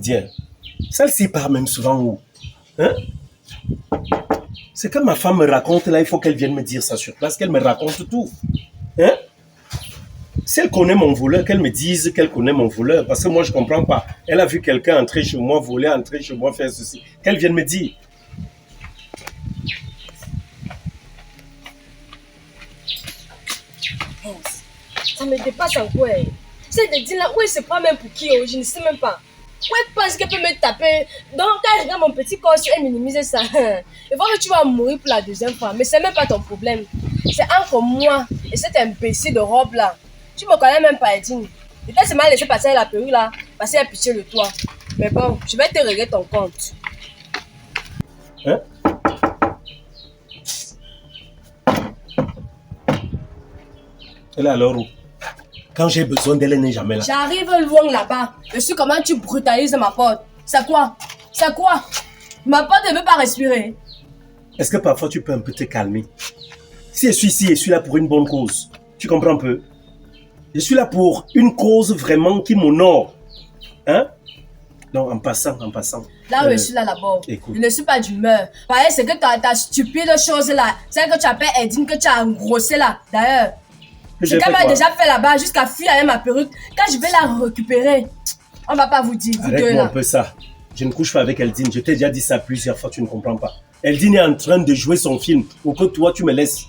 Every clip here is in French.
Tiens, celle-ci part même souvent où? Hein? C'est que ma femme me raconte, là, il faut qu'elle vienne me dire ça sur place, qu'elle me raconte tout. Hein? Si elle connaît mon voleur, qu'elle me dise qu'elle connaît mon voleur, parce que moi, je ne comprends pas. Elle a vu quelqu'un entrer chez moi, voler, entrer chez moi, faire ceci. Qu'elle vienne me dire. Ça me dépasse encore. C'est de dire là, où elle se prend même pour qui? Je ne sais même pas. Où elle pense qu'elle peut me taper? Donc, quand je regarde mon petit corps, elle minimise ça. Il faut que tu vas mourir pour la deuxième fois. Mais ce n'est même pas ton problème. C'est entre moi et cet imbécile de robe là. Tu me connais même pas, Edine. Peut-être c'est mal laissé passer la perruque là, passer à pitié de toi. Mais bon, je vais te régler ton compte. Hein? Elle est alors où? Quand j'ai besoin d'elle, elle n'est jamais là. J'arrive loin là-bas. Je suis comment tu brutalises ma porte. C'est quoi? C'est quoi? Ma porte ne veut pas respirer. Est-ce que parfois tu peux un peu te calmer? Si je suis ici, je suis là pour une bonne cause. Tu comprends un peu? Je suis là pour une cause vraiment qui m'honore. Hein? Non, en passant. Là où je suis là d'abord, écoute. je ne suis pas d'humeur. Pareil, c'est que ta stupide chose là, c'est que tu appelles Edine, que tu as engrossé là. D'ailleurs, c'est qu'elle m'a déjà fait là-bas jusqu'à fuir avec ma perruque. Quand je vais la récupérer, on ne va pas vous dire. Arrête-moi un peu ça. Je ne couche pas avec Eldine. Je t'ai déjà dit ça plusieurs fois, tu ne comprends pas. Eldine est en train de jouer son film pour que toi, tu me laisses.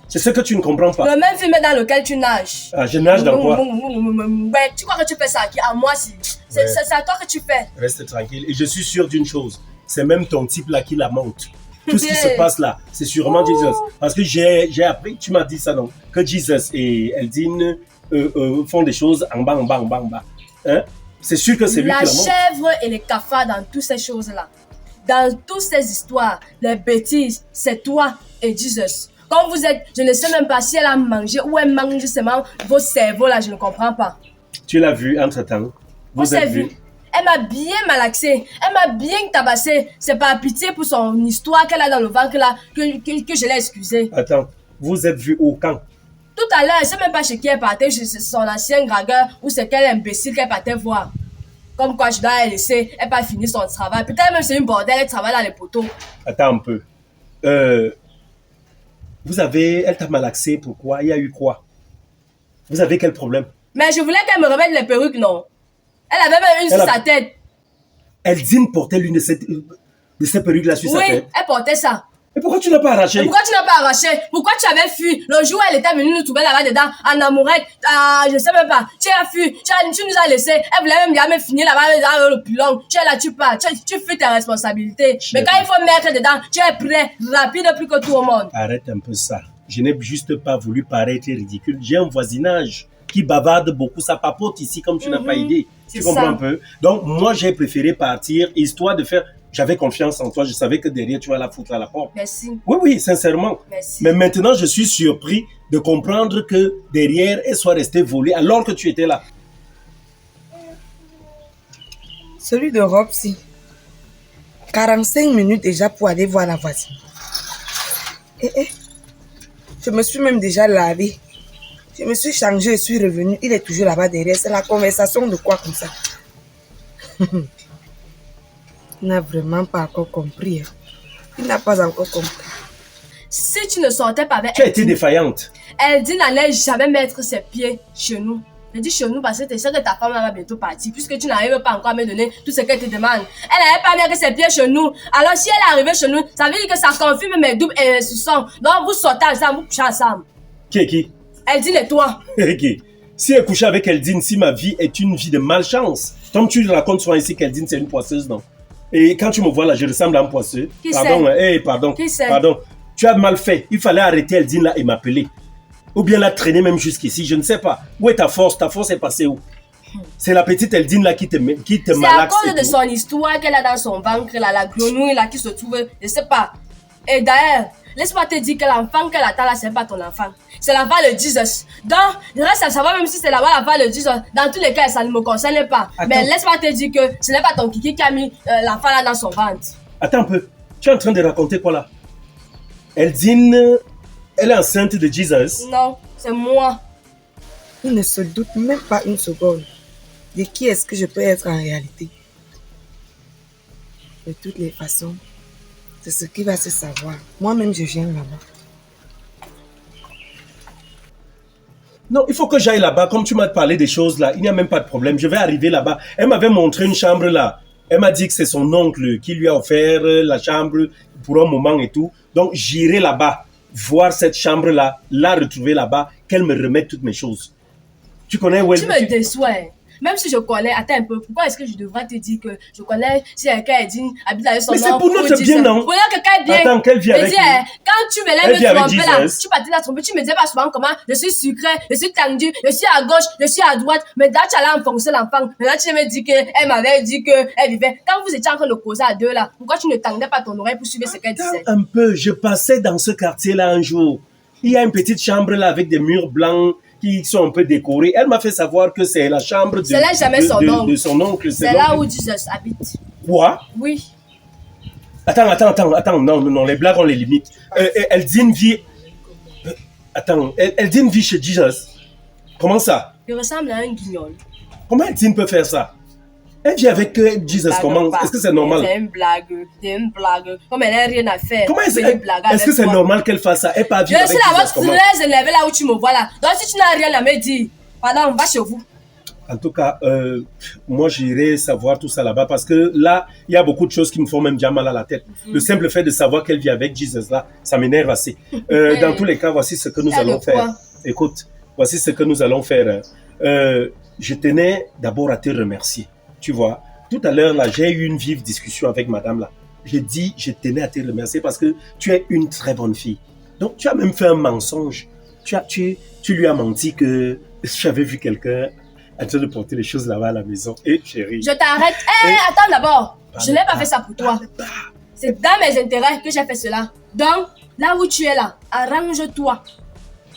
C'est ce que tu ne comprends pas. Le même film dans lequel tu nages. Ah, je nage dans quoi? Ouais, tu crois que tu fais ça à moi si? C'est à toi que tu fais. Reste tranquille. Et je suis sûr d'une chose. C'est même ton type là qui la monte. Tout ce qui se passe là, c'est sûrement Jesus. Parce que j'ai appris, tu m'as dit ça non, que Jesus et Eldine font des choses en bas. Hein? C'est sûr que c'est lui qui la monte. La chèvre et les cafards dans toutes ces choses-là. Dans toutes ces histoires, les bêtises, c'est toi et Jesus. Quand vous êtes, je ne sais même pas si elle a mangé ou elle mange justement vos cerveaux là, je ne comprends pas. Tu l'as vu entre-temps? Vous êtes vu? Elle m'a bien malaxé, elle m'a bien tabassé. C'est par pitié pour son histoire qu'elle a dans le ventre là que je l'ai excusée. Attends, vous êtes vu au camp? Tout à l'heure, je ne sais même pas chez qui elle partait, chez son ancien dragueur ou c'est quel imbécile qu'elle partait voir. Comme quoi je dois la laisser, elle n'a pas fini son travail. Peut-être même c'est une bordel, elle travaille dans les poteaux. Attends un peu. Elle t'a malaxé, pourquoi? Il y a eu quoi? Vous avez quel problème? Mais je voulais qu'elle me remette les perruques, non? Elle avait même une sur sa tête. Eldine portait l'une de ces perruques-là sur sa tête? Oui, elle portait ça. Et pourquoi tu n'as pas arraché? Pourquoi tu n'as pas arraché? Pourquoi tu avais fui? Le jour où elle était venue nous trouver là-bas dedans, en amourette, je sais même pas. Tu as fui, tu nous as laissé. Elle voulait même finir là-bas dans le pilon. Tu es là, tu pars. Tu fais tes responsabilités. Mais quand il faut mettre dedans, tu es prêt, rapide plus que tout le monde. Arrête un peu ça. Je n'ai juste pas voulu paraître ridicule. J'ai un voisinage qui bavarde beaucoup. Ça papote ici comme tu n'as pas idée. Tu comprends un peu? Donc, moi, j'ai préféré partir, histoire de faire... J'avais confiance en toi, je savais que derrière, tu vas la foutre à la porte. Merci. Oui, sincèrement. Merci. Mais maintenant, je suis surpris de comprendre que derrière, elle soit restée volée alors que tu étais là. Celui de Robsy. 45 minutes déjà pour aller voir la voisine. Je me suis même déjà lavé. Je me suis changée et suis revenue. Il est toujours là-bas derrière. C'est la conversation de quoi comme ça? Il n'a vraiment pas encore compris. Il n'a pas encore compris. Si tu ne sortais pas avec Tu as été défaillante. Eldine n'allait jamais mettre ses pieds chez nous. Je dis chez nous parce que tu sais que ta femme va bientôt partir. Puisque tu n'arrives pas encore à me donner tout ce qu'elle te demande. Elle n'allait pas mettre ses pieds chez nous. Alors si elle est arrivée chez nous, ça veut dire que ça confirme mes doubles et soupçons. Donc vous sortez ensemble, vous couchez ensemble. Qui? Eldine et toi. Qui? Si elle couchait avec Eldine, si ma vie est une vie de malchance. Comme tu racontes souvent ici qu'Eldine c'est une poisseuse, non? Et quand tu me vois là, je ressemble à un poisseux. Qui pardon, pardon. Qui c'est? Pardon. Tu as mal fait. Il fallait arrêter Eldine là et m'appeler. Ou bien la traîner même jusqu'ici, je ne sais pas. Où est ta force? Ta force est passée où? C'est la petite Eldine là qui te malaxe. C'est à cause de son histoire qu'elle a dans son ventre, là, la grenouille là qui se trouve, je ne sais pas. Et d'ailleurs, laisse-moi te dire que l'enfant qu'elle attend là, c'est pas ton enfant. C'est l'enfant de Jesus. Donc, je reste à savoir même si c'est l'enfant de Jesus. Dans tous les cas, ça ne me concerne pas. Attends. Mais laisse-moi te dire que ce n'est pas ton kiki qui a mis l'enfant là dans son ventre. Attends un peu. Tu es en train de raconter quoi là? Eldine, elle est enceinte de Jesus? Non, c'est moi. Il ne se doute même pas une seconde de qui est-ce que je peux être en réalité. De toutes les façons, c'est ce qui va se savoir. Moi-même, je viens là-bas. Non, il faut que j'aille là-bas. Comme tu m'as parlé des choses là, il n'y a même pas de problème. Je vais arriver là-bas. Elle m'avait montré une chambre là. Elle m'a dit que c'est son oncle qui lui a offert la chambre pour un moment et tout. Donc, j'irai là-bas, voir cette chambre-là, la retrouver là-bas, qu'elle me remette toutes mes choses. Tu connais où elle... Tu me déçois. Même si je connais, attends un peu, pourquoi est-ce que je devrais te dire que je connais si quelqu'un est digne, habite avec son nom? Mais c'est pour notre bien, non? Pour dire que quelqu'un est bien. Attends, qu'elle vit avec lui. Quand tu me laisses me tromper là, tu partais la tromper, tu me disais pas souvent comment je suis sucré, je suis tendu, je suis à gauche, je suis à droite, mais là tu allais enfoncer l'enfant. Mais là tu me dis qu'elle m'avait dit qu'elle vivait. Quand vous étiez en train de causer à deux là, pourquoi tu ne tendais pas ton oreille pour suivre ce qu'elle disait? Un peu, je passais dans ce quartier-là un jour. Il y a une petite chambre là avec des murs blancs qui sont un peu décorés. Elle m'a fait savoir que c'est la chambre de son oncle. C'est là où Jesus habite. Quoi? Oui. Attends, non, les blagues, on les limite. Elle dit une vie... Attends, elle dit une vie chez Jesus. Comment ça? Il ressemble à un guignol. Comment Dine peut faire ça? Elle vit avec Jesus, comment? Est-ce que c'est normal? C'est une blague. Comme elle n'a rien à faire. Comment est-ce que c'est normal qu'elle fasse ça? Elle pas vivre avec Jesus, je suis là-bas très énervée là où tu me vois là. Donc si tu n'as rien à me dire, pardon, on va chez vous. En tout cas, moi j'irai savoir tout ça là-bas parce que là, il y a beaucoup de choses qui me font même bien mal à la tête. Le simple fait de savoir qu'elle vit avec Jesus là, ça m'énerve assez. Dans tous les cas, voici ce que nous allons faire. Écoute, voici ce que nous allons faire. Je tenais d'abord à te remercier. Tu vois, tout à l'heure, là, j'ai eu une vive discussion avec madame, là. J'ai dit, je tenais à te remercier parce que tu es une très bonne fille. Donc, tu as même fait un mensonge. Tu lui as menti que j'avais vu quelqu'un en train de porter les choses là-bas à la maison. Et chérie. Je t'arrête. Attends d'abord. Je n'ai pas fait ça pour toi. C'est dans mes intérêts que j'ai fait cela. Donc, là où tu es là, arrange-toi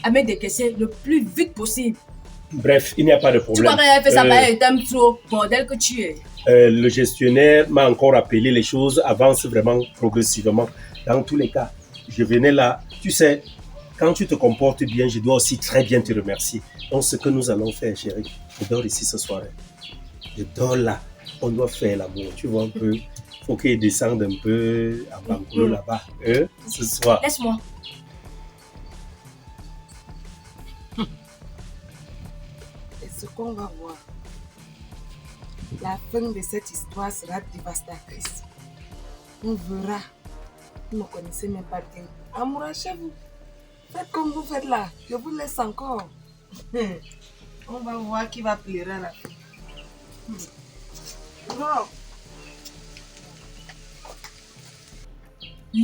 à me décaisser le plus vite possible. Bref, il n'y a pas de problème. Tu crois qu'elle a fait ça parce qu'elle t'aime trop, bordel que tu es. Le gestionnaire m'a encore appelé, les choses avancent vraiment progressivement. Dans tous les cas, je venais là. Tu sais, quand tu te comportes bien, je dois aussi très bien te remercier. Donc, ce que nous allons faire, chérie, je dors ici ce soir. Je dors là. On doit faire l'amour, tu vois un peu. Il faut qu'il descende un peu à Bangalore là-bas, ce soir. Laisse-moi. Ce qu'on va voir, la fin de cette histoire sera dévastatrice. On verra. Vous ne me connaissez même pas bien. Amourachez-vous. Faites comme vous faites là. Je vous laisse encore. On va voir qui va pleurer à la fin. Non.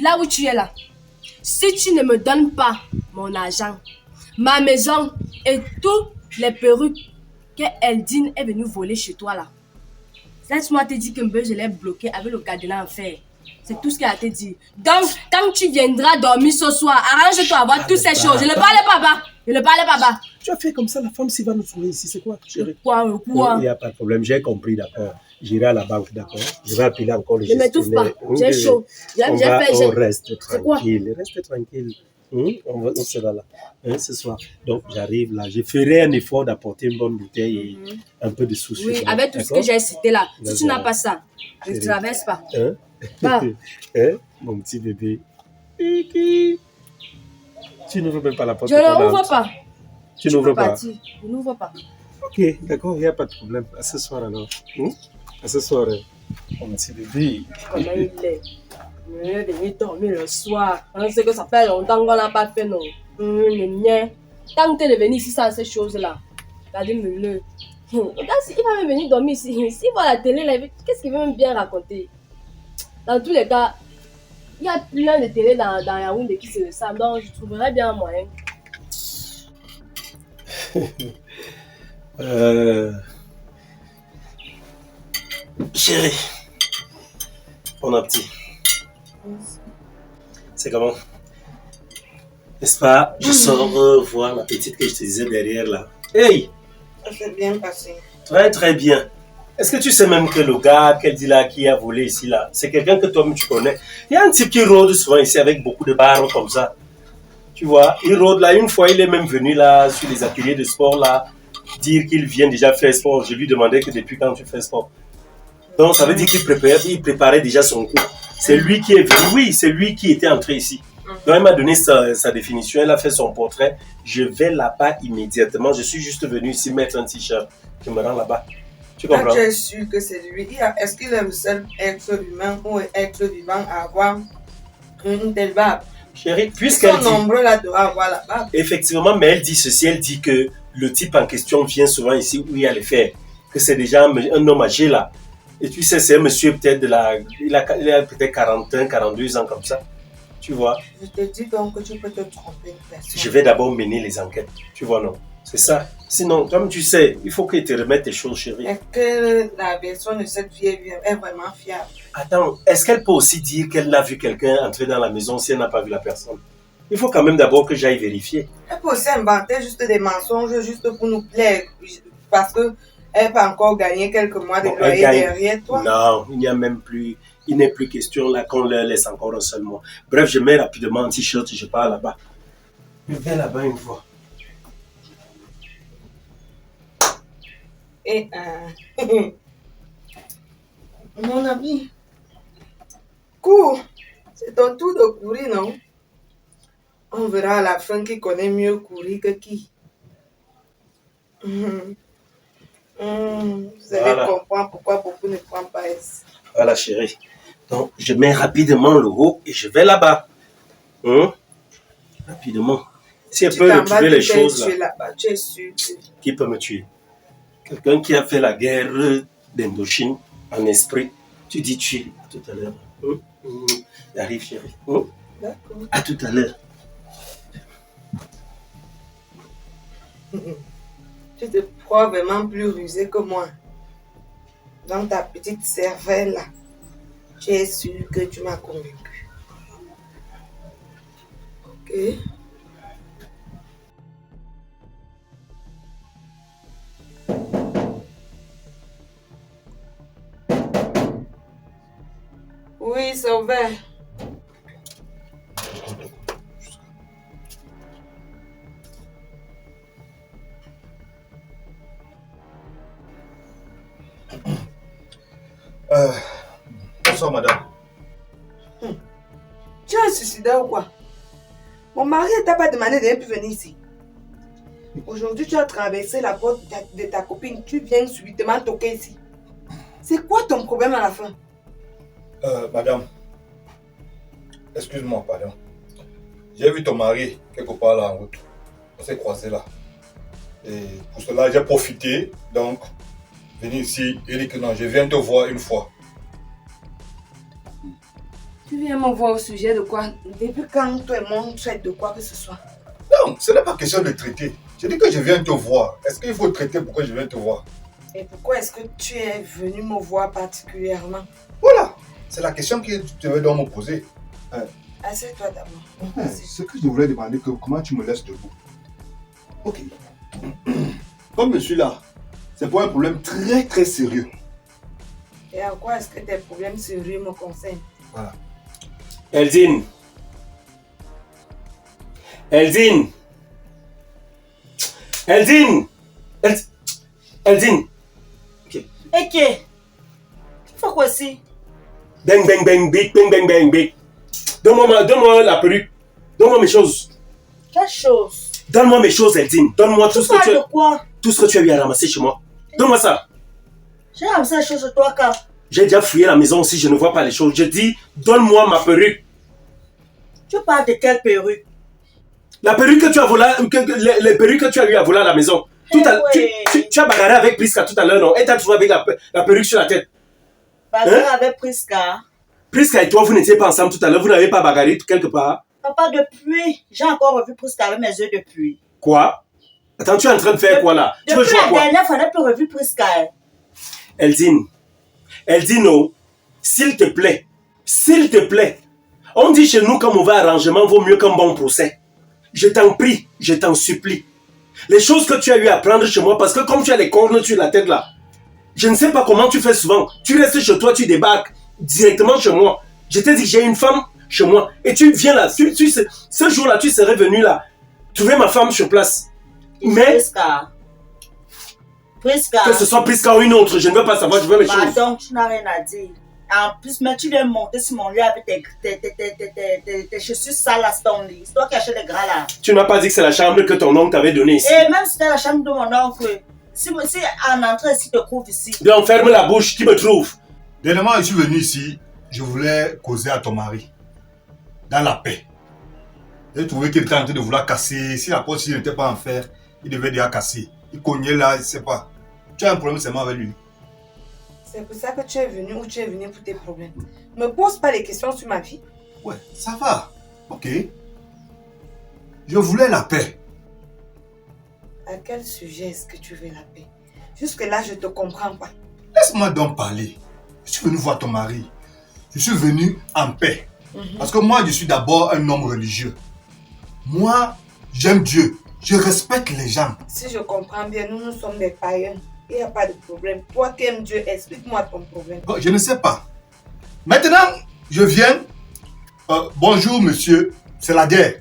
Là où tu es là, si tu ne me donnes pas mon argent, ma maison et toutes les perruques que Eldine est venue voler chez toi là. Laisse-moi te dire que je l'ai bloqué avec le cadenas en fer. C'est tout ce qu'elle a te dit. Donc, quand tu viendras dormir ce soir, arrange-toi à voir toutes ces choses. Je ne parle pas bas. Tu as fait comme ça, la femme s'y va nous trouver ici. C'est quoi, chérie? Quoi? Il n'y a pas de problème, j'ai compris, d'accord. J'irai à la banque, d'accord. Je vais appeler encore le gestionnaire. Je ne m'étouffe pas, j'ai chaud. On reste tranquille, reste tranquille. On sera là ce soir. Donc, j'arrive là. Je ferai un effort d'apporter une bonne bouteille et un peu de sous. Oui, avec tout ce que j'ai cité là. Si tu n'as pas ça, ne traverse pas. Mon petit bébé. Tu n'ouvres même pas la porte. Je ne l'ouvre pas. Tu n'ouvres pas. Je n'ouvre pas. Ok, d'accord, il n'y a pas de problème. À ce soir alors. À ce soir, mon petit bébé. Comment il est? Je vais venir dormir le soir. On sait que ça fait longtemps qu'on n'a pas fait non. Tant que de venir ici sans ces choses-là. Regardez-le. Regarde, il va même venir dormir ici. S'il voit la télé, là, qu'est-ce qu'il veut même bien raconter? Dans tous les cas, il y a plein de télé dans Yaoundé qui se ressemblent. Donc, je trouverais bien un moyen. Chérie, bon appétit. C'est comment? N'est-ce pas? Je sors voir la petite que je te disais derrière là. Hey! Ça s'est bien passé. Très très bien. Est-ce que tu sais même que le gars qu'elle dit là qui a volé ici là, c'est quelqu'un que toi-même tu connais? Il y a un type qui rôde souvent ici avec beaucoup de barres comme ça. Tu vois, il rôde là. Une fois, il est même venu là sur les ateliers de sport là. dire qu'il vient déjà faire sport. Je lui demandais que depuis quand tu fais sport. Donc, ça veut dire qu'il préparait déjà son cours. C'est lui qui est venu. Oui, c'est lui qui était entré ici. Donc, il m'a donné sa définition. Elle a fait son portrait. Je vais là-bas immédiatement. Je suis juste venu ici mettre un t-shirt. Je me rends là-bas. Tu comprends? Tu es sûr que c'est lui? Est-ce qu'il est le seul être humain ou être vivant à avoir une telle barbe? Chérie, puisqu'elle dit... nombreux là doivent avoir la barbe. Effectivement, mais elle dit ceci. Elle dit que le type en question vient souvent ici où il y a les faire. Que c'est déjà un homme âgé là. Et tu sais, c'est un monsieur peut-être de la... Il a peut-être 41, 42 ans comme ça. Tu vois? Je te dis donc que tu peux te tromper de personne. Je vais d'abord mener les enquêtes. Tu vois, non? C'est ça. Sinon, comme tu sais, il faut qu'il te remette tes choses, chérie. Est-ce que la version de cette fille est vraiment fiable? Attends, est-ce qu'elle peut aussi dire qu'elle a vu quelqu'un entrer dans la maison si elle n'a pas vu la personne? Il faut quand même d'abord que j'aille vérifier. Elle peut aussi inventer juste des mensonges juste pour nous plaire. Parce que elle peut encore gagner quelques mois de loyer derrière toi. Non, il n'y a même plus... Il n'est plus question là qu'on leur laisse encore un seul mois. Bref, je mets rapidement un t-shirt et je pars là-bas. Je vais là-bas une fois. Et mon ami, cours. C'est ton tour de courir, non? On verra à la fin qui connaît mieux courir que qui. Vous allez comprendre pourquoi beaucoup ne prennent pas S. Voilà, chérie. Donc, je mets rapidement le haut et je vais là-bas. Rapidement. Si elle peut retrouver les choses là. Tu es sûr. Qui peut me tuer? Quelqu'un qui a fait la guerre d'Indochine en esprit. Tu dis tuer. À tout à l'heure. J'arrive, chérie. D'accord. À tout à l'heure. Tu te crois vraiment plus rusé que moi. Dans ta petite cervelle là. Tu es sûr que tu m'as convaincu. Ok. Oui, c'est ouvert. Bonsoir, madame. Tu es un suicidaire ou quoi? Mon mari ne t'a pas demandé de ne plus venir ici. Aujourd'hui, tu as traversé la porte de ta copine. Tu viens subitement toquer ici. C'est quoi ton problème à la fin? Madame, excuse-moi, pardon. J'ai vu ton mari quelque part là en route. On s'est croisés là. Et pour cela, j'ai profité, donc, venir ici et dire que non, je viens te voir une fois. Tu viens me voir au sujet de quoi? Depuis quand toi et moi on traite de quoi que ce soit? Non, ce n'est pas question de traiter. Je dis que je viens te voir. Est-ce qu'il faut traiter pourquoi je viens te voir? Et pourquoi est-ce que tu es venu me voir particulièrement? Voilà, c'est la question que tu devais donc me poser. Assieds-toi d'abord. Ce que je voulais demander, comment tu me laisses debout? Ok. Comme je suis là, c'est pour un problème très très sérieux. Et en quoi est-ce que tes problèmes sérieux me concernent? Voilà. Eldine. Eldine. Eldine. Eldine. Ok. Ok. Tu fais quoi ici? Bang, bang, bang, big, bang, bang, bang, big. Donne-moi la perruque. Donne-moi mes choses. Quelle chose? Donne-moi mes choses, Eldine. Donne-moi tout ce que tu as. De quoi? Tout ce que tu as eu à ramasser chez moi. Donne-moi ça. J'ai ramassé les choses de toi quand? J'ai déjà fouillé la maison aussi, je ne vois pas les choses. Je dis, donne-moi ma perruque. Tu parles de quelle perruque? La perruque que tu as volée, les perruques que tu as eu à voler à la maison. Tu as bagarré avec Priska tout à l'heure, non? Et tu as trouvé avec la perruque sur la tête. Bagarre avec Priska. Priska et toi, vous n'étiez pas ensemble tout à l'heure, vous n'avez pas bagarré quelque part? Papa, depuis, j'ai encore revu Priska avec mes yeux depuis. Quoi? Attends, tu es en train de faire quoi là? Tu veux jouer à quoi? La dernière fois, on n'a plus revu Priska. Eldine, oh, s'il te plaît, on dit chez nous qu'un mauvais arrangement vaut mieux qu'un bon procès. Je t'en prie, je t'en supplie. Les choses que tu as eu à prendre chez moi, parce que comme tu as les cornes sur la tête là, je ne sais pas comment tu fais souvent. Tu restes chez toi, tu débarques directement chez moi. Je t'ai dit que j'ai une femme chez moi. Et tu viens là, ce jour-là, tu serais venu là, trouver ma femme sur place. Mais... Prisca. Que ce soit Prisca ou une autre, je ne veux pas savoir, je veux mes choses. Donc, tu n'as rien à dire. En plus, mais tu viens monter sur mon lit avec tes chaussures sales à ton lit. C'est toi qui achètes les gras là. Tu n'as pas dit que c'est la chambre que ton oncle t'avait donnée ici. Et même si c'était la chambre de mon oncle, si en entrée, si te trouve ici. Donc ferme la bouche, qui me trouve. Dernièrement, je suis venu ici, je voulais causer à ton mari. Dans la paix. J'ai trouvé qu'il était en train de vouloir casser. Si la porte s'il n'était pas en fer, il devait déjà casser. Il cognait là, je ne sais pas. Tu as un problème seulement avec lui. C'est pour ça que tu es venu ou tu es venu pour tes problèmes. Ne me pose pas les questions sur ma vie. Ouais, ça va. Ok. Je voulais la paix. À quel sujet est-ce que tu veux la paix? Jusque-là, je ne te comprends pas. Laisse-moi donc parler. Je suis venu voir ton mari. Je suis venu en paix. Parce que moi, je suis d'abord un homme religieux. Moi, j'aime Dieu. Je respecte les gens. Si je comprends bien, nous sommes des païens. Il n'y a pas de problème. Toi qui aimes Dieu, explique-moi ton problème. Oh, je ne sais pas. Maintenant, je viens. Bonjour, monsieur. C'est la guerre.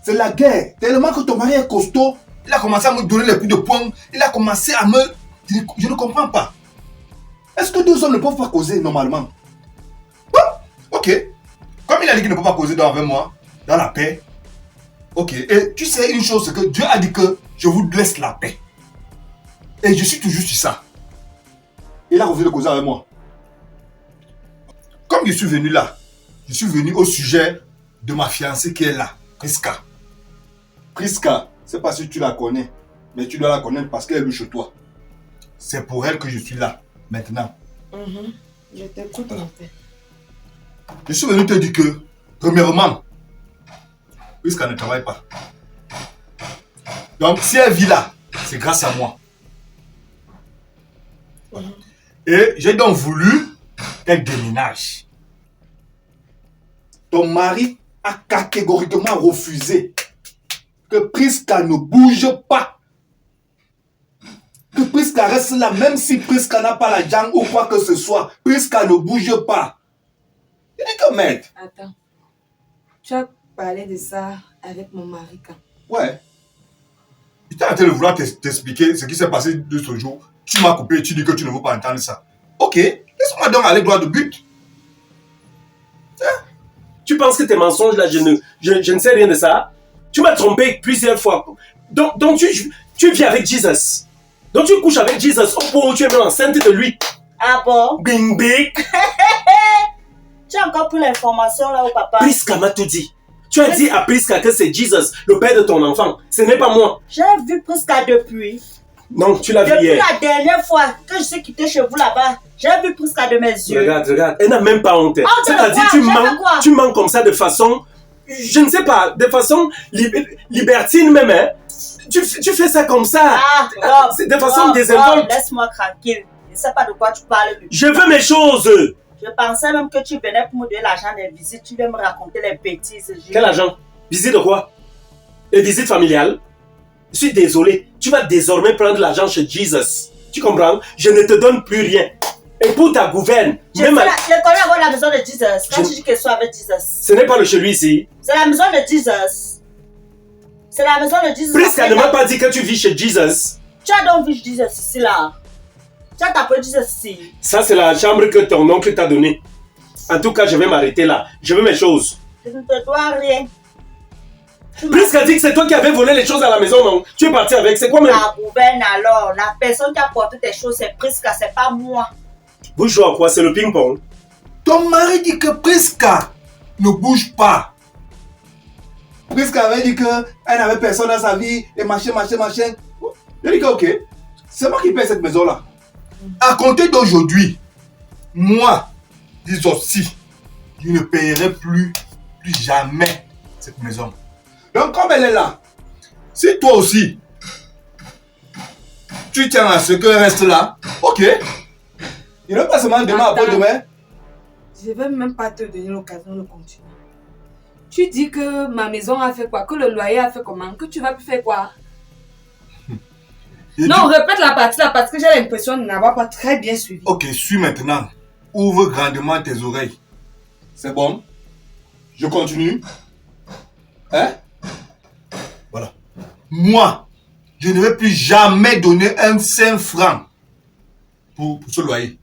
C'est la guerre. Tellement que ton mari est costaud, il a commencé à me donner les coups de poing. Il a commencé à me... Je ne comprends pas. Est-ce que deux hommes ne peuvent pas causer normalement? Bon, ok. Comme il a dit qu'il ne peut pas causer avec moi, dans la paix. Ok. Et tu sais une chose, c'est que Dieu a dit que je vous laisse la paix. Et je suis toujours sur ça. Il a refusé de causer avec moi. Comme je suis venu là, je suis venu au sujet de ma fiancée qui est là, Prisca. Prisca, c'est pas si tu la connais, mais tu dois la connaître parce qu'elle est chez toi. C'est pour elle que je suis là, maintenant. Je t'écoute, mon père. Je suis venu te dire que, premièrement, Prisca ne travaille pas. Donc, si elle vit là, c'est grâce à moi. Voilà. Et j'ai donc voulu qu'elle déménage. Ton mari a catégoriquement refusé que Prisca ne bouge pas. Que Prisca reste là, même si Prisca n'a pas la jambe ou quoi que ce soit. Prisca ne bouge pas. Il dit que merde. Attends. Tu as parlé de ça avec mon mari quand? Ouais. J'étais en train de vouloir t'expliquer ce qui s'est passé de ce jour. Tu m'as coupé et tu dis que tu ne veux pas entendre ça. Ok, laisse-moi donc aller droit de but. Tu penses que tes mensonges là, je ne sais rien de ça? Tu m'as trompé plusieurs fois. Donc tu vis avec Jesus. Donc tu couches avec Jesus au point où tu es même enceinte de lui. Ah bon? Bing bing. Tu as encore pris l'information là au papa? Prisca m'a tout dit. Tu as dit à Prisca que c'est Jesus, le père de ton enfant. Ce n'est pas moi. J'ai vu Prisca depuis. Non, tu l'as vu Depuis hier. la dernière fois que je suis quitté chez vous là-bas, j'ai vu Prisca de mes yeux. Regarde. Elle n'a même pas honte. Honte de C'est-à-dire quoi? tu mens comme ça de façon, je ne sais pas, de façon libertine même. Hein. Tu fais ça comme ça. Ah, Rob, c'est de façon Rob, désinvolte. laisse-moi tranquille. Je ne sais pas de quoi tu parles. Je veux mes choses. Je pensais même que tu venais pour me donner l'argent des visites. Tu viens me raconter les bêtises. Quel argent? Visite de quoi? Les visites familiales? Je suis désolé. Tu vas désormais prendre l'argent chez Jesus. Tu comprends? Je ne te donne plus rien. Et pour ta gouverne, Je même connais avoir la maison de Jesus. Quand tu dis qu'elle soit avec Jesus. ce n'est pas le chez lui ici. C'est la maison de Jesus. C'est la maison de Jesus. Prisca ne m'a pas dit que tu vis chez Jesus. Tu as donc vu Jesus ici là. Tu as tapé Jesus ici. Ça, c'est la chambre que ton oncle t'a donnée. En tout cas, je vais m'arrêter là. Je veux mes choses. Je ne te dois rien. Prisca dit que c'est toi qui avais volé les choses à la maison, non? Tu es parti avec, c'est quoi même? La gouverne alors. La personne qui a porté tes choses, c'est Prisca, c'est pas moi. Vous jouez à quoi? C'est le ping-pong. Ton mari dit que Prisca ne bouge pas. Prisca avait dit qu'elle n'avait personne dans sa vie et machin. Je dis que ok, c'est moi qui paie cette maison-là. À compter d'aujourd'hui, moi, dis aussi, je ne paierai plus jamais cette maison. Donc comme elle est là, si toi aussi, tu tiens à ce qu'elle reste là, ok. Il ne pas seulement demain après demain. Je ne vais même pas te donner l'occasion de continuer. Tu dis que ma maison a fait quoi? Que le loyer a fait comment? Que tu vas plus faire quoi? Non, répète la partie là parce que j'ai l'impression de n'avoir pas très bien suivi. Ok, suis maintenant. Ouvre grandement tes oreilles. C'est bon? Je continue? Hein? Voilà. Moi, je ne vais plus jamais donner un 5 francs pour ce loyer.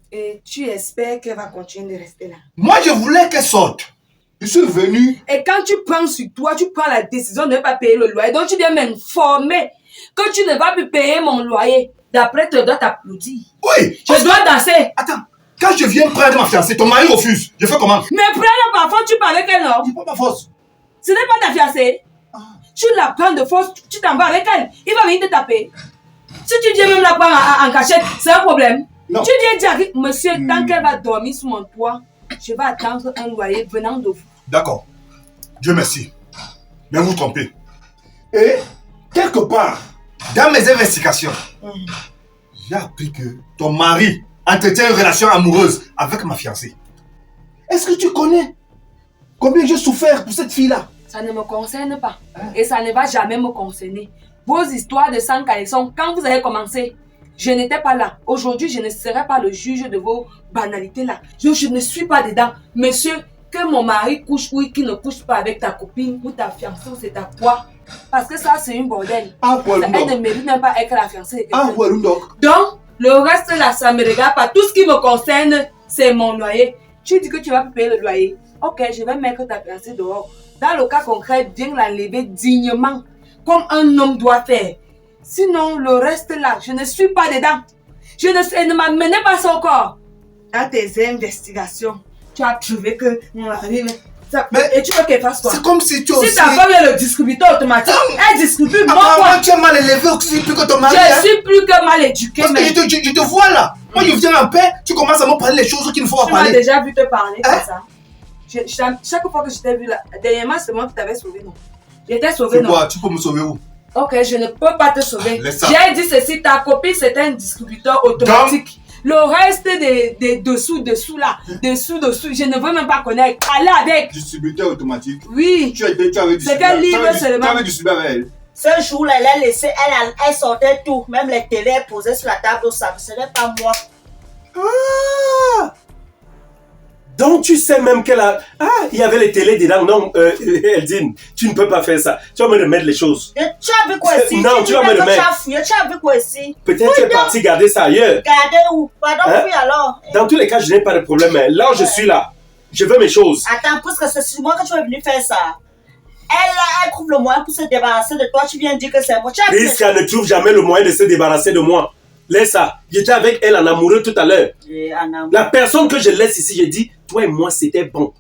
Et tu espères qu'elle va continuer de rester là? Moi, je voulais qu'elle sorte. Je suis venu. Et quand tu prends sur toi, tu prends la décision de ne pas payer le loyer. Donc tu viens m'informer que tu ne vas plus payer mon loyer. D'après, tu dois t'applaudir. Oui. Je dois danser. Attends. Quand je viens prendre ma fiancée, ton mari refuse. Je fais comment? Mais prends-la par force, tu parles avec elle, non? C'est pas ma force. Ce n'est pas ta fiancée. Tu la prends de force, tu t'en vas avec elle. Il va venir te taper. Si tu viens même la prendre en cachette, c'est un problème. Non. Tu viens dire, monsieur, tant qu'elle va dormir sous mon toit, je vais attendre un loyer venant de vous. D'accord. Dieu merci. Mais vous trompez. Et, quelque part, dans mes investigations, j'ai appris que ton mari entretient une relation amoureuse avec ma fiancée. Est-ce que tu connais combien j'ai souffert pour cette fille-là? Ça ne me concerne pas. Et ça ne va jamais me concerner. Vos histoires de sang caleçon, quand vous avez commencé, je n'étais pas là. Aujourd'hui, je ne serai pas le juge de vos banalités là. Je ne suis pas dedans. Monsieur, que mon mari couche ou qu'il ne couche pas avec ta copine ou ta fiancée ou c'est ta quoi. Parce que ça, c'est une bordel. Elle ne mérite même pas être la fiancée. Donc, le reste là, ça ne me regarde pas. Tout ce qui me concerne, c'est mon loyer. Tu dis que tu vas payer le loyer. Ok, je vais mettre ta fiancée dehors. Dans le cas concret, viens l'enlever dignement, comme un homme doit faire. Sinon, le reste là, je ne suis pas dedans. Ne m'amenez pas son corps. Dans tes investigations, tu as trouvé que mon mari... Et tu veux qu'elle fasse quoi? C'est comme si tu Si ta femme est le distributeur automatique, elle distribue moi quoi? Tu es mal élevé aussi plus que ton mari. Je suis plus que mal éduqué. Parce que je te vois là. Moi je viens en paix, tu commences à me parler les choses qu'il ne faut pas parler. Tu m'as déjà vu te parler comme ça. Chaque fois que je t'ai vu là, dernièrement c'est moi qui t'avais sauvé, non? Je t'ai sauvé, non? Quoi? Tu peux me sauver où? Ok, je ne peux pas te sauver. J'ai dit ceci, ta copine c'est un distributeur automatique. Le reste des dessous là, dessous, je ne veux même pas connaître. Allez avec. Distributeur automatique? Oui. Tu avais distribué. C'est quel livre seulement? Tu avais distribué avec elle. Ce jour-là, elle a laissé, elle sortait tout, même les télés posées sur la table au sable. Ce n'est pas moi. Ah! Donc tu sais même qu'elle a... Ah, il y avait les télés dedans. Non, Eldine, tu ne peux pas faire ça. Tu vas me remettre les choses. Tu as vu quoi ici? Non, tu vas me remettre. Tu as vu quoi ici? Peut-être tu es parti garder ça ailleurs. Garder où? Pardon, oui alors. Dans tous les cas, je n'ai pas de problème. Là où je suis là, je veux mes choses. Attends, puisque c'est sur moi que tu es venu faire ça. Elle trouve le moyen pour se débarrasser de toi. Tu viens dire que c'est moi. Puisqu'elle ne trouve jamais le moyen de se débarrasser de moi. Laisse ça. J'étais avec elle en amoureux tout à l'heure. La personne que je laisse ici, j'ai dit, toi et moi, c'était bon.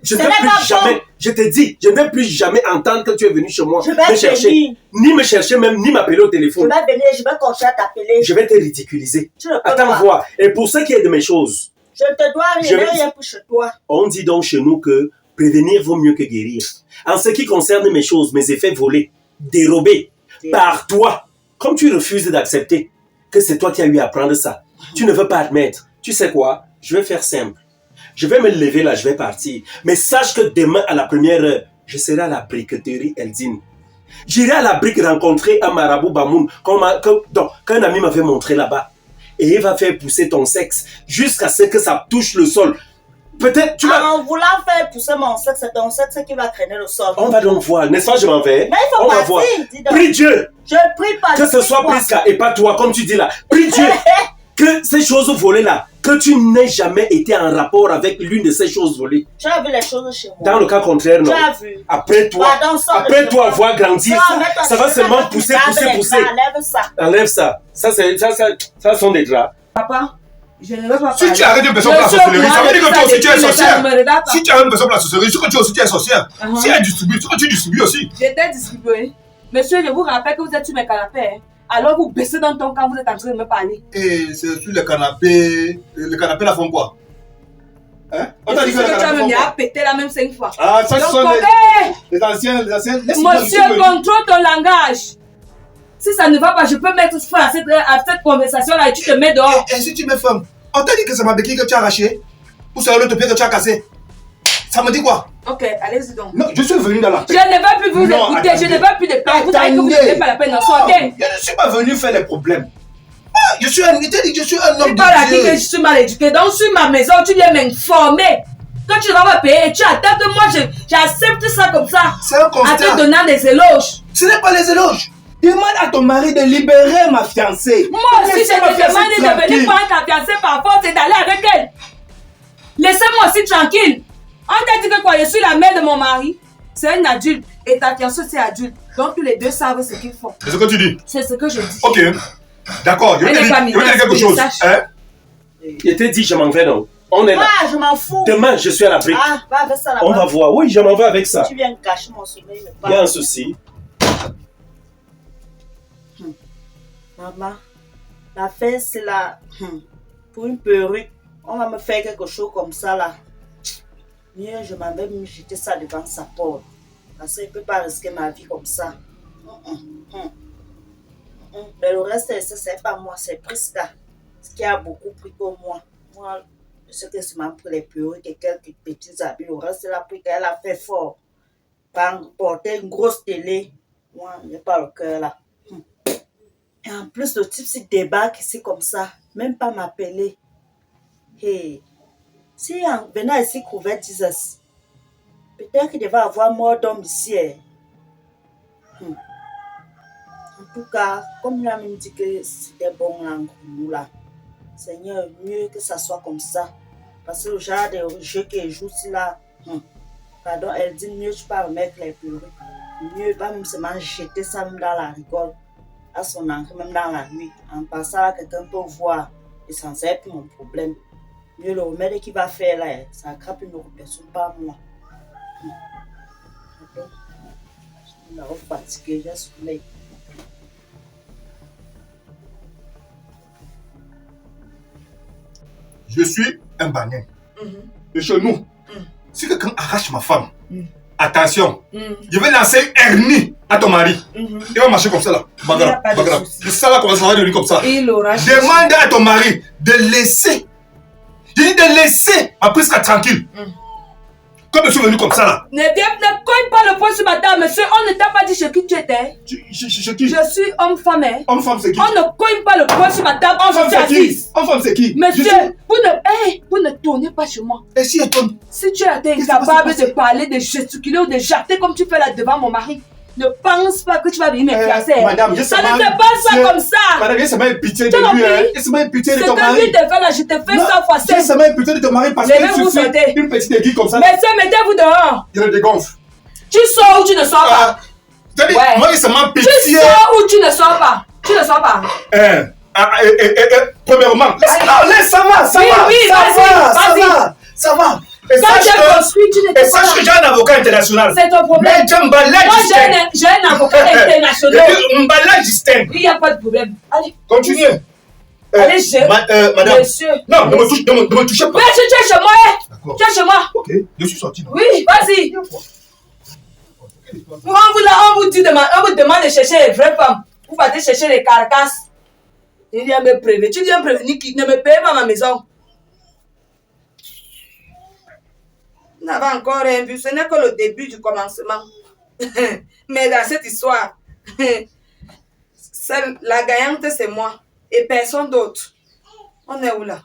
Je ne vais plus jamais, je te dis, je ne vais plus jamais entendre que tu es venu chez moi me chercher. Ni me chercher même, ni m'appeler au téléphone. Je vais venir, je vais continuer à t'appeler. Je vais te ridiculiser. Attends, voir. Et pour ce qui est de mes choses. Je te dois rien pour chez toi. On dit donc chez nous que prévenir vaut mieux que guérir. En ce qui concerne mes choses, mes effets volés, dérobés par toi, comme tu refuses d'accepter que c'est toi qui as eu à prendre ça, tu ne veux pas admettre. Tu sais quoi? Je vais faire simple. Je vais me lever là, je vais partir. Mais sache que demain, à la première heure, je serai à la briqueterie Eldine. J'irai à la brique rencontrer un marabout Bamoun qu'un ami m'avait montré là-bas. Et il va faire pousser ton sexe jusqu'à ce que ça touche le sol. Peut-être tu vas... En voulant faire pousser mon sexe, c'est ton sexe qui va traîner le sol. On va donc voir, n'est-ce pas, je m'en vais? Mais il faut va voir. Prie Dieu. Je prie pas. Que ce soit Prisca et pas toi, comme tu dis là. Prie Dieu. Que ces choses volées là, que tu n'aies jamais été en rapport avec l'une de ces choses volées. Tu as vu les choses chez moi. Dans le cas contraire, non. Tu as vu. Après toi avoir grandi, ça va seulement pousser. Enlève ça. Ça sont des draps. Papa, je ne veux pas si tu arrêtes une personne pour la sorcellerie, ça veut dire que toi aussi tu es sorcière. Si tu arrêtes une personne pour la sorcellerie, c'est que tu aussi tu es sorcière. Si elle distribue, c'est que tu distribues aussi. J'étais distribué. Monsieur, je vous rappelle que vous êtes sur mes canapés. Alors vous baissez dans ton camp, vous êtes en train de me parler. Et c'est sur le canapé. Le canapé là font quoi? Hein? On t'a dit que le canapé font quoi? Pété la même 5 fois. Ah, ça sont les anciens. Monsieur, contrôle ton langage. Si ça ne va pas, je peux mettre fin à cette conversation là et tu te mets dehors. Et si tu me fermes, on t'a dit que c'est ma béquille que tu as arraché? Ou c'est l'autre pied que tu as cassé? Ça me dit quoi? Ok, allez-y donc. Non, je suis venu dans la paix. Je ne vais plus vous écouter, je ne vais plus de paix. Vous savez que vous n'avez pas la peine d'en sortir. Je ne suis pas venu faire des problèmes. Ah, je suis un homme de Dieu. Tu as dit que je suis mal éduqué. Donc sur ma maison, tu viens m'informer. Quand tu vas me payer, tu attends que moi j'accepte ça comme ça. C'est un constat. En te donnant des éloges. Ce n'est pas les éloges. Demande à ton mari de libérer ma fiancée. Moi aussi, je Laissez ma te fiancée demande de tranquille. venir prendre ta fiancée par force et d'aller avec elle. Laissez-moi aussi tranquille. On t'a dit que quoi, je suis la mère de mon mari. C'est un adulte. Et ta fiancée, c'est adulte. Donc, tous les deux savent ce qu'ils font. C'est ce que tu dis. C'est ce que je dis. Ok. D'accord, je vais Elle te n'est dire pas je vais te mineure, dire quelque que chose. je sache. Hein? Je t'ai dit, je m'en vais, non. On est là. Ah, je m'en fous. Demain, je suis à la brique. Ah, va avec ça là-bas. On va voir. Oui, je m'en vais avec ça. Tu viens cacher mon sommeil, mais Il y a pas. un souci. Maman, la fête, c'est là. Pour une perruque, on va me faire quelque chose comme ça là. Mieux, je m'en vais me jeter ça devant sa porte. Parce qu'il ne peut pas risquer ma vie comme ça. Mais le reste, c'est pas moi, c'est Prisca. Ce qui a beaucoup pris que moi. Moi, je sais que c'est m'a pris les perruques et quelques petits habits. Le reste, elle a pris qu'elle a fait fort. Porter une grosse télé. Moi, je n'ai pas le cœur là. Et en plus, le type s'il débarque ici comme ça, même pas m'appeler. Hey. Si en venant ici couvert Jesus, peut-être qu'il devait avoir mort d'homme ici. En tout cas, comme il a même dit que c'était bon là, pour nous là. Seigneur, mieux que ça soit comme ça. Parce que le genre de jeu qu'elle joue ici là, pardon, elle dit mieux tu peux remettre les perruques. Mieux pas même seulement jeter ça même dans la rigole. À son entrée, même dans la nuit. En passant là, quelqu'un peut voir. Et ça c'est plus mon problème. Mieux le remède qu'il va faire là, ça attrape une autre personne, pas moi. Pardon. Je suis fatiguée, j'ai sommeil. Je suis un bannin. Et chez nous, si quelqu'un arrache ma femme, attention, je vais lancer une hernie à ton mari. Il va marcher comme ça là. Bagara, pas de bagara. souci. C'est ça là qu'on va se devenir comme ça. Il aura Demande à ton mari de laisser. Je dis de laisser ma Prisca tranquille. Comme je suis venu comme ça là. Ne cogne pas le poing sur ma table, monsieur. On ne t'a pas dit chez qui tu étais. Chez qui? Je suis homme-femme. Hein. Homme-femme c'est qui? On ne cogne pas le poing sur ma table. Homme-femme Je suis c'est qui? assise. Homme-femme c'est qui? Monsieur, vous ne tournez pas chez moi. Et si elle tourne? Si tu es Qu'est-ce qui va se incapable passer? de parler, de gesticuler ou de jarter comme tu fais là devant mon mari, ne pense pas que tu vas venir me classer. Madame, ça ne se passe pas comme ça. Madame, j'ai seulement une pitié Tu de m'as lui. pris? J'ai seulement une pitié de C'est ton que mari. lui te fait là, je te fais Non, 100 fois j'ai 5. seulement une pitié de ton mari parce Levez qu'il vous suffit sortez. une petite aiguille comme ça. Là, Monsieur, mettez-vous dehors. il le dégonfle. Tu sors ou tu ne sors pas. C'est-à-dire, Ouais. moi, j'ai seulement Tu pitié. sors ou tu ne sors pas. Tu ne sors pas. Premièrement, laisse, ça va, ça Oui, va, oui, ça vas-y, va, ça vas-y. va, ça va. Et Quand sache tu es construit, tu que n'étais pas j'ai là. un avocat international. C'est ton problème. Mais j'ai un balai Moi, distinct. j'ai un avocat international. Un balai distinct. Il n'y a pas de problème. Allez, Continuez. allez, je. Madame. Monsieur. Non, ne me touchez pas. Mais tu es chez moi, hein. D'accord. Tu es chez moi. Ok, je suis sorti. Oui, vas-y. On vous demande de chercher les vraies femmes. Vous partez chercher les carcasses. Il vient me prévenir. Tu viens me prévenir qui ne me paye pas ma maison. Vous n'avez encore rien vu. Ce n'est que le début du commencement. Mais dans cette histoire, la gagnante, c'est moi. Et personne d'autre. On est où là?